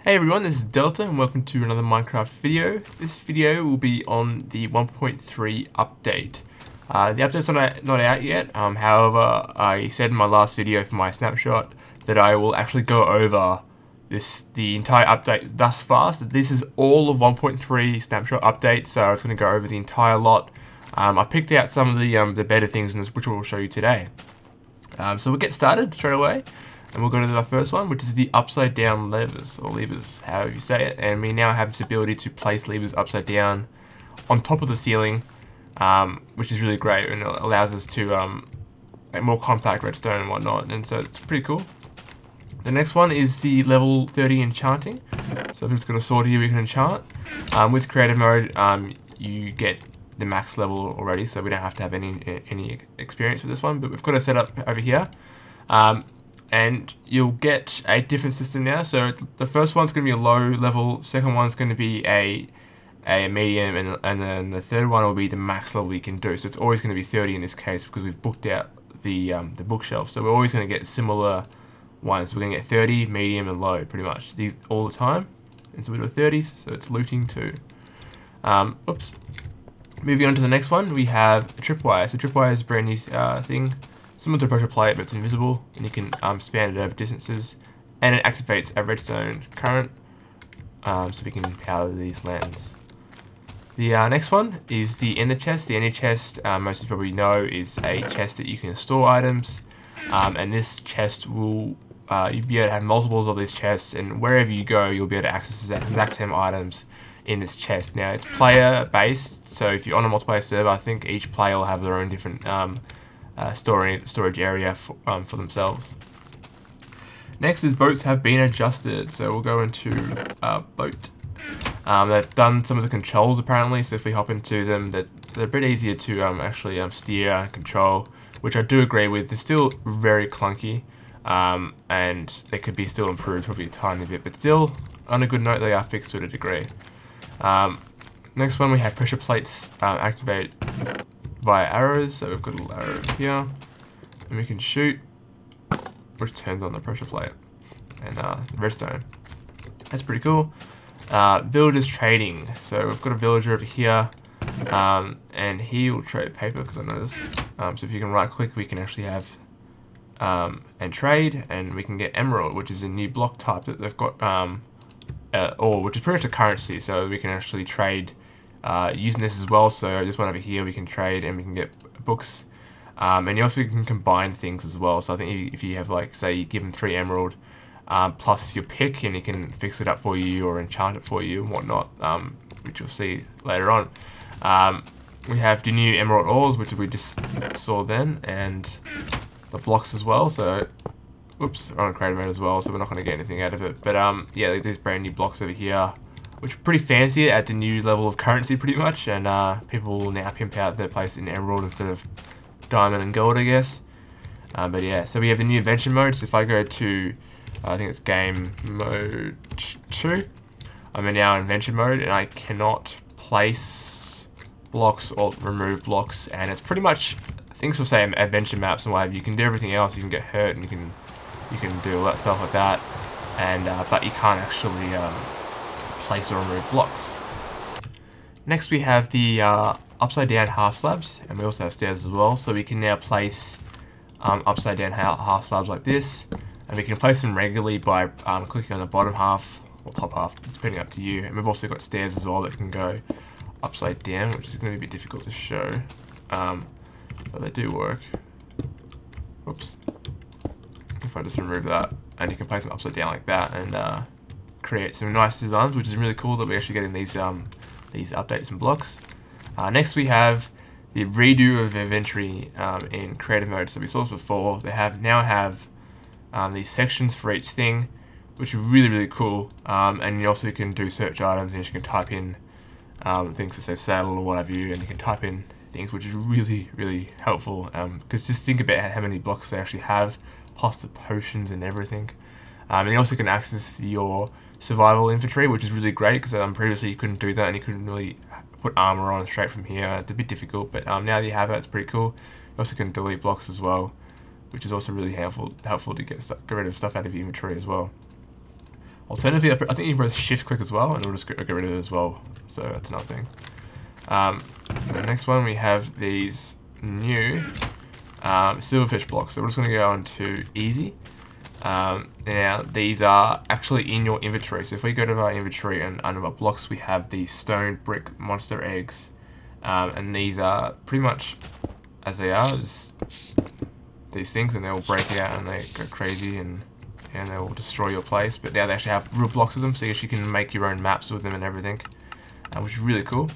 Hey everyone, this is Delta and welcome to another Minecraft video. This video will be on the 1.3 update. The update's not out yet, however I said in my last video for my snapshot that I will actually go over the entire update thus far. So this is all of 1.3 snapshot update, so I was going to go over the entire lot. I picked out some of the better things in this, which we'll show you today. So we'll get started straight away. And we'll go to the first one, which is the upside down levers, or levers, however you say it. And we now have this ability to place levers upside down on top of the ceiling, which is really great, and it allows us to make more compact redstone and whatnot, and so it's pretty cool. The next one is the level 30 enchanting. So if it's got a sword here, we can enchant. With creative mode, you get the max level already, so we don't have to have any experience with this one, but we've got a setup over here. And you'll get a different system now. So the first one's going to be a low level, second one's going to be a medium, and then the third one will be the max level we can do. So it's always going to be 30 in this case because we've booked out the bookshelf. So we're always going to get similar ones. We're going to get 30, medium, and low pretty much all the time. And so we do a 30, so it's looting too. Oops. Moving on to the next one, we have a Tripwire. So Tripwire is a brand new thing. Similar to a pressure plate, but it's invisible, and you can span it over distances, and it activates a redstone current, so we can power these lanterns. The next one is the ender chest. The ender chest, most of you probably know, is a chest that you can store items, and this chest will you'll be able to have multiples of these chests, and wherever you go, you'll be able to access the exact same items in this chest. Now, it's player based, so if you're on a multiplayer server, I think each player will have their own different storage area for themselves. Next is boats have been adjusted, so we'll go into boat. They've done some of the controls apparently, so if we hop into them, they're a bit easier to actually steer and control, which I do agree with. They're still very clunky, and they could be still improved probably a tiny bit, but still, on a good note, they are fixed to a degree. Next one, we have pressure plates activate via arrows. So we've got a little arrow here, and we can shoot, which turns on the pressure plate and the redstone. That's pretty cool. Villagers trading. So we've got a villager over here, and he will trade paper because I know this. So if you can right click, we can actually have and trade, and we can get emerald, which is a new block type that they've got, which is pretty much a currency. So we can actually trade using this as well. So this one over here we can trade and we can get books, and you also can combine things as well. So I think if you have, like, say you give them 3 emerald plus your pick, and he can fix it up for you or enchant it for you and whatnot, which you'll see later on. We have the new emerald ores, which we just saw then, and the blocks as well. So whoops, we're on creative mode as well, so we're not going to get anything out of it, but yeah, these brand new blocks over here, which are pretty fancy. It adds a new level of currency pretty much, and people will now pimp out their place in emerald instead of diamond and gold, I guess. But yeah, so we have the new Invention Mode. So if I go to, I think it's game mode 2, I'm in now Invention Mode, and I cannot place blocks or remove blocks, and it's pretty much things for, say, adventure maps and what have you. You can do everything else. You can get hurt, and you can do all that stuff like that, and but you can't actually place or remove blocks. Next we have the upside down half slabs, and we also have stairs as well, so we can now place upside down half slabs like this, and we can place them regularly by clicking on the bottom half or top half, depending up to you. And we've also got stairs as well that can go upside down, which is going to be a bit difficult to show, but they do work. Oops. If I just remove that, and you can place them upside down like that, and create some nice designs, which is really cool that we're actually getting these updates and blocks. Next we have the redo of inventory in creative mode. So we saw this before. They now have these sections for each thing, which are really cool. And you also can do search items, and you can type in things that say saddle or whatever you, and you can type in things, which is really helpful. Because just think about how many blocks they actually have, plus the potions and everything. And you also can access your survival inventory, which is really great, because previously you couldn't do that, and you couldn't really put armor on straight from here. It's a bit difficult, but now that you have it, it's pretty cool. You also can delete blocks as well, which is also really helpful to get rid of stuff out of your inventory as well. Alternatively, I think you can press shift click as well, and it'll just get rid of it as well. So that's another thing. For the next one, we have these new silverfish blocks. So we're just going to go on to easy. Now these are actually in your inventory. So if we go to our inventory and under our blocks, we have these stone brick monster eggs, and these are pretty much as they are, just these things, and they will break out and they go crazy and they will destroy your place. But now they actually have real blocks with them, so you can make your own maps with them and everything, which is really cool.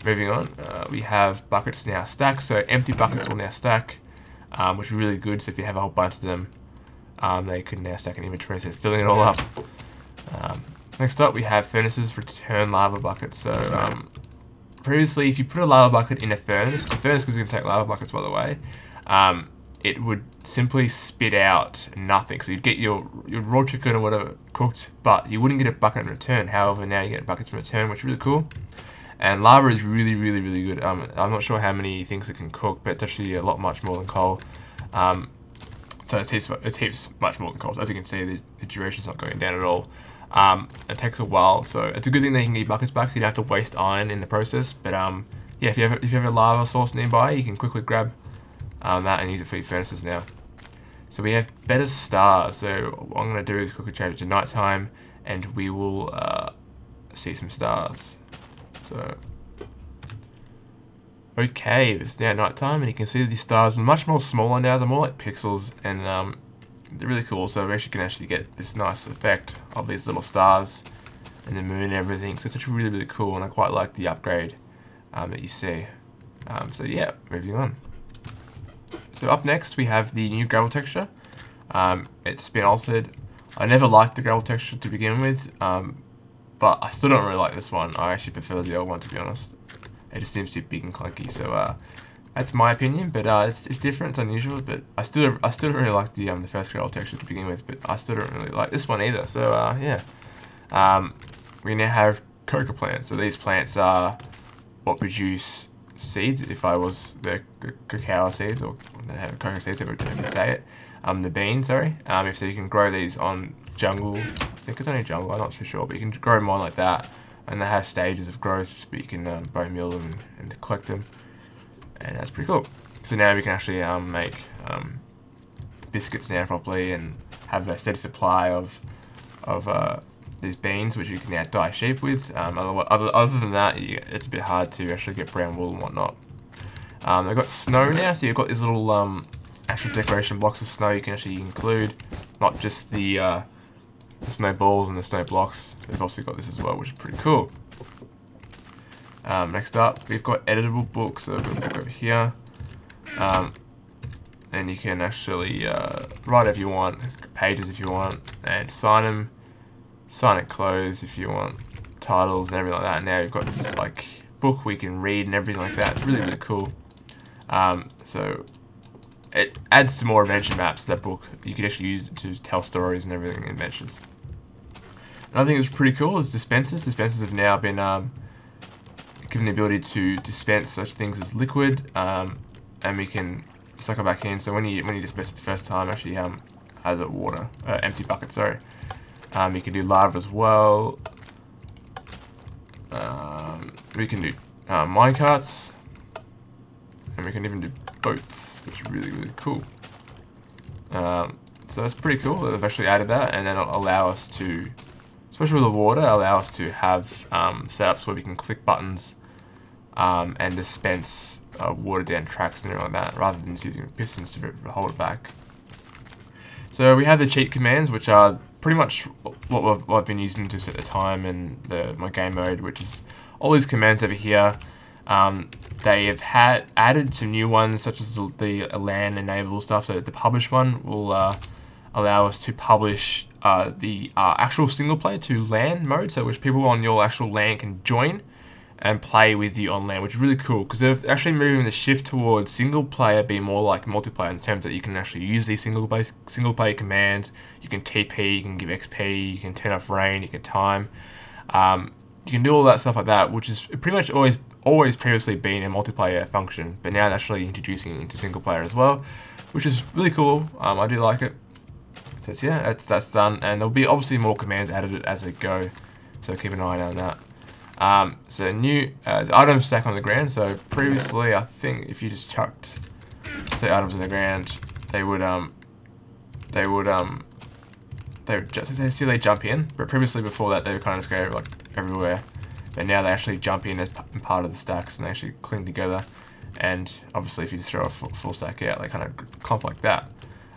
Moving on, we have buckets now stacked, so empty buckets will now stack, which is really good. So if you have a whole bunch of them, they can now stack an inventory instead of filling it all up. Next up, we have furnaces for turn lava buckets. So previously, if you put a lava bucket in a furnace, the furnace is going to take lava buckets, by the way, it would simply spit out nothing. So you'd get your raw chicken or whatever cooked, but you wouldn't get a bucket in return. However, now you get buckets in return, which is really cool. And lava is really, really, really good. I'm not sure how many things it can cook, but it's actually a lot much more than coal. So it heaps much more than coal. So as you can see, the duration's not going down at all. It takes a while, so it's a good thing that you can get buckets back, so you don't have to waste iron in the process. But yeah, if you have a lava source nearby, you can quickly grab that and use it for your furnaces now. So we have better stars. So what I'm going to do is quickly change it to nighttime, and we will see some stars. So, okay, it's now nighttime, and you can see the stars are much more smaller now. They're more like pixels, and they're really cool. So we actually can get this nice effect of these little stars and the moon and everything. So it's actually really, really cool, and I quite like the upgrade that you see. So yeah, moving on. So up next, we have the new gravel texture. It's been altered. I never liked the gravel texture to begin with. But I still don't really like this one. I actually prefer the old one, to be honest. It just seems too big and clunky. So that's my opinion. But it's different. It's unusual. But I still really like the first gravel texture to begin with. But I still don't really like this one either. So yeah. We now have coca plants. So these plants are what produce seeds. If I was the cacao seeds, or coca seeds, however you say it. The beans, sorry. So you can grow these on jungle. I think it's only jungle, I'm not too sure, but you can grow them on like that, and they have stages of growth, but you can bone meal them and collect them, and that's pretty cool. So now we can actually make biscuits now properly, and have a steady supply of these beans, which you can now dye sheep with. Other than that, it's a bit hard to actually get brown wool and whatnot. They've got snow now, so you've got these little actual decoration blocks of snow you can actually include, not just the snow balls and the snow blocks. They've also got this as well, which is pretty cool. Next up, we've got editable books. So we'll go over here, and you can actually write if you want, pages if you want, and sign them, sign and close if you want, titles and everything like that. And now you've got this like book we can read and everything like that. It's really, really cool. So it adds some more invention maps to that book. You can actually use it to tell stories and everything in inventions. Another thing that's pretty cool is dispensers. Dispensers have now been given the ability to dispense such things as liquid, and we can suck it back in. So when you dispense it the first time, actually has a water empty bucket. Sorry. You can do lava as well. We can do minecarts, and we can even do boats, which is really, really cool. So that's pretty cool. They've actually added that, and then it'll allow us to, especially with the water, allow us to have setups where we can click buttons and dispense water down tracks and everything like that, rather than just using pistons to hold it back. So we have the cheat commands, which are pretty much what I've been using to set the time and my game mode, which is all these commands over here. They have added some new ones, such as the LAN enable stuff. So the publish one will allow us to publish the actual single player to LAN mode, so which people on your actual LAN can join and play with you on LAN, which is really cool because they're actually moving the shift towards single player being more like multiplayer in terms that you can actually use these single player commands. You can TP, you can give XP, you can turn off rain, you can time. You can do all that stuff like that, which is pretty much always previously been a multiplayer function, but now they're actually introducing it into single player as well, which is really cool. I do like it. So yeah, that's done, and there'll be obviously more commands added as they go, so keep an eye on that. So new items stack on the ground. So previously, I think if you just chucked, say, items on the ground, they would just see they jump in. But previously, before that, they were kind of scattered like everywhere. But now they actually jump in as part of the stacks, and they actually cling together. And obviously, if you just throw a full stack out, they kind of clump like that.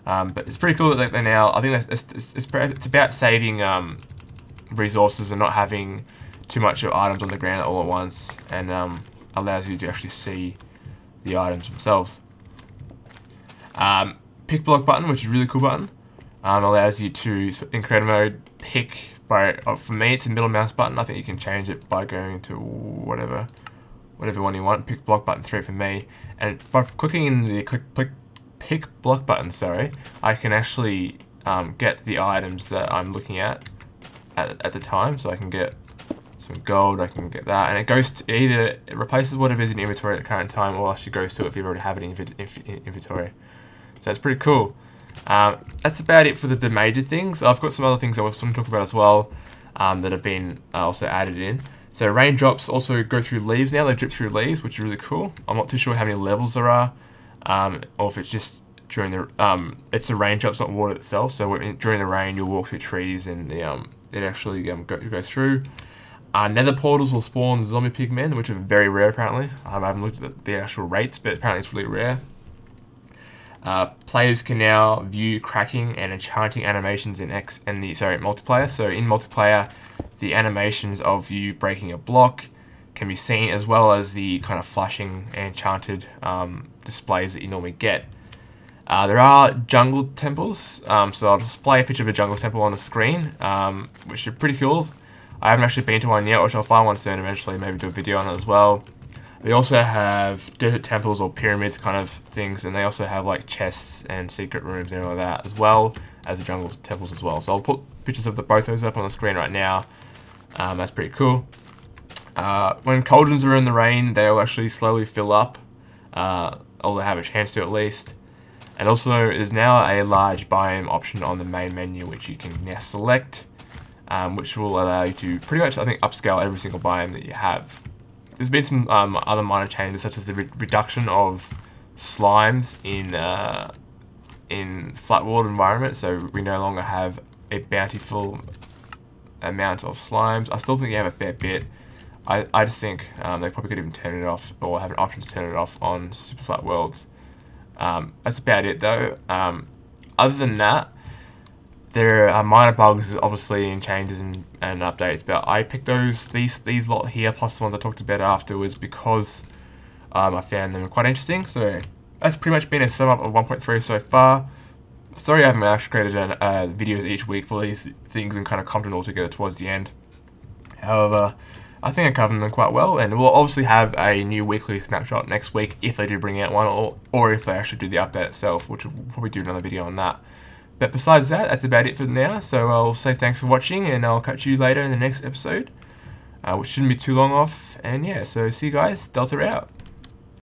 But it's pretty cool that they now. I think it's about saving resources and not having too much of items on the ground all at once, and allows you to actually see the items themselves. Pick block button, which is a really cool button, allows you to, in creative mode, pick by. For me, it's a middle mouse button. I think you can change it by going to whatever one you want. Pick block button 3 for me, and by clicking in the pick block button, sorry, I can actually get the items that I'm looking at the time. So I can get some gold, I can get that, and it goes to either it replaces whatever is in inventory at the current time, or actually goes to it if you already have it in inventory. So it's pretty cool. That's about it for the major things. I've got some other things I was going to talk about as well that have been also added in. So raindrops also go through leaves now. They drip through leaves, which is really cool. I'm not too sure how many levels there are, or if it's just during the it's the raindrops, not water itself. So during the rain, you'll walk through trees, and it actually goes through. Nether portals will spawn zombie pigmen, which are very rare apparently. I haven't looked at the actual rates, but apparently it's really rare. Players can now view cracking and enchanting animations in multiplayer. So in multiplayer, the animations of you breaking a block can be seen, as well as the kind of flashing enchanted displays that you normally get. There are jungle temples, so I'll display a picture of a jungle temple on the screen, which are pretty cool. I haven't actually been to one yet, which I'll find one soon eventually, maybe do a video on it as well. They also have desert temples or pyramids kind of things, and they also have like chests and secret rooms and all of that, as well as the jungle temples as well. So I'll put pictures of both those up on the screen right now. That's pretty cool. When cauldrons are in the rain, they'll actually slowly fill up, or they have a chance to at least. And also there's now a large biome option on the main menu, which you can now select, which will allow you to pretty much, I think, upscale every single biome that you have. There's been some other minor changes, such as the reduction of slimes in flat water environments, so we no longer have a bountiful amount of slimes. I still think you have a fair bit. I just think they probably could even turn it off, or have an option to turn it off on super flat worlds. That's about it though. Other than that, there are minor bugs, obviously, in changes and updates, but I picked these lot here, plus the ones I talked about afterwards, because I found them quite interesting. So that's pretty much been a sum up of 1.3 so far. Sorry I haven't actually created videos each week for these things and kind of clumped it all together towards the end. However, I think I covered them quite well, and we'll obviously have a new weekly snapshot next week if they do bring out one, or if they actually do the update itself, which we'll probably do another video on that. But besides that, that's about it for now, so I'll say thanks for watching, and I'll catch you later in the next episode, which shouldn't be too long off. And yeah, so see you guys, Delta out.